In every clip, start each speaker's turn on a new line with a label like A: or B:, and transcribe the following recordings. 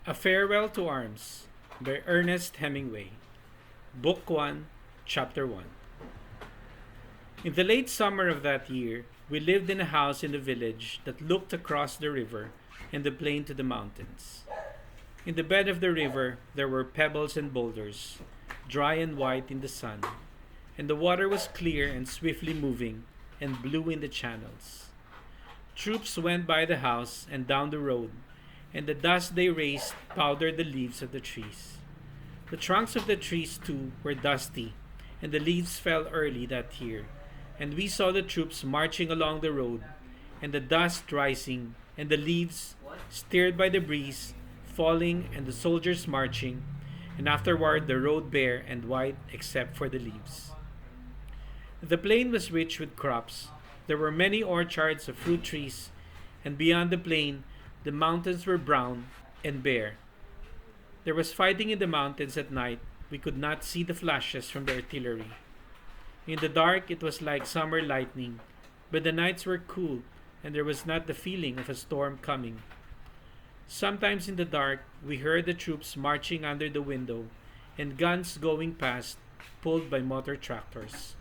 A: A Farewell to Arms by Ernest Hemingway. Book 1, Chapter 1. In the late summer of that year, we lived in a house in the village that looked across the river and the plain to the mountains. In the bed of the river, there were pebbles and boulders, dry and white in the sun, and the water was clear and swiftly moving and blue in the channels. Troops went by the house and down the road, and the dust they raised powdered the leaves of the trees. The trunks of the trees, too, were dusty, and the leaves fell early that year, and we saw the troops marching along the road, and the dust rising, and the leaves, stirred by the breeze, falling, and the soldiers marching, and afterward the road bare and white except for the leaves. The plain was rich with crops. There were many orchards of fruit trees, and beyond the plain the mountains were brown and bare. There was fighting in the mountains at night. We could not see the flashes from the artillery. In the dark it was like summer lightning, but the nights were cool, and there was not the feeling of a storm coming. Sometimes in the dark we heard the troops marching under the window, and guns going past, pulled by motor tractors.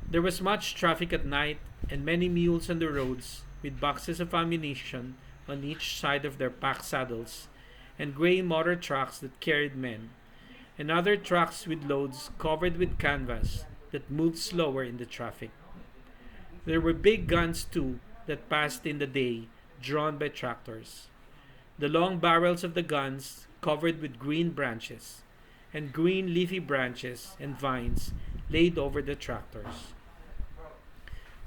A: There was much traffic at night, and many mules on the roads, with boxes of ammunition on each side of their pack saddles, and gray motor trucks that carried men, and other trucks with loads covered with canvas that moved slower in the traffic. There were big guns, too, that passed in the day, drawn by tractors. The long barrels of the guns covered with green branches, and green leafy branches and vines laid over the tractors.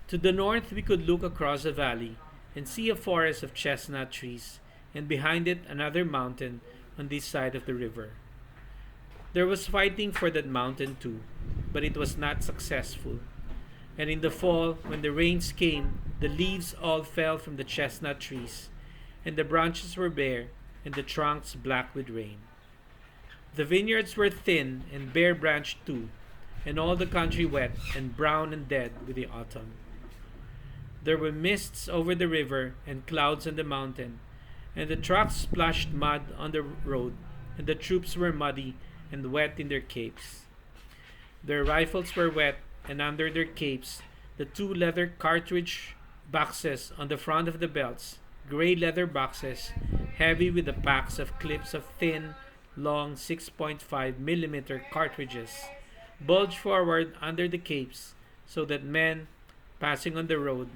A: To the north we could look across a valley and see a forest of chestnut trees, and behind it another mountain on this side of the river. There was fighting for that mountain too, but it was not successful. And in the fall, when the rains came, the leaves all fell from the chestnut trees, and the branches were bare, and the trunks black with rain. The vineyards were thin and bare branched too, and all the country wet and brown and dead with the autumn. There were mists over the river and clouds on the mountain, and the trucks splashed mud on the road, and the troops were muddy and wet in their capes. Their rifles were wet, and under their capes, the two leather cartridge boxes on the front of the belts, gray leather boxes, heavy with the packs of clips of thin, long 6.5 mm cartridges, bulged forward under the capes, so that men, passing on the road,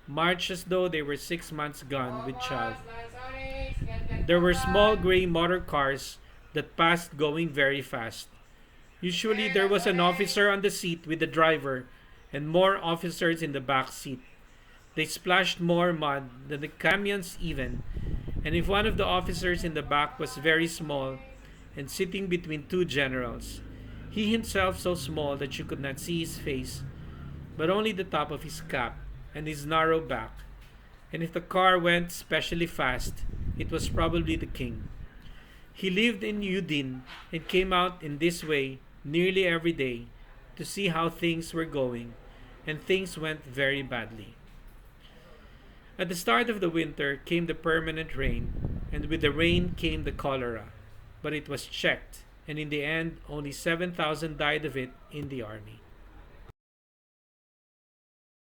A: marched as though they were 6 months gone with child. There were small gray motor cars that passed going very fast. Usually there was an officer on the seat with the driver, and more officers in the back seat. They splashed more mud than the camions even, and if one of the officers in the back was very small and sitting between two generals, he himself so small that you could not see his face, but only the top of his cap and his narrow back, and if the car went specially fast, it was probably the king. He lived in Udine and came out in this way nearly every day to see how things were going, and things went very badly. At the start of the winter came the permanent rain, and with the rain came the cholera, but it was checked, and in the end only 7,000 died of it in the army.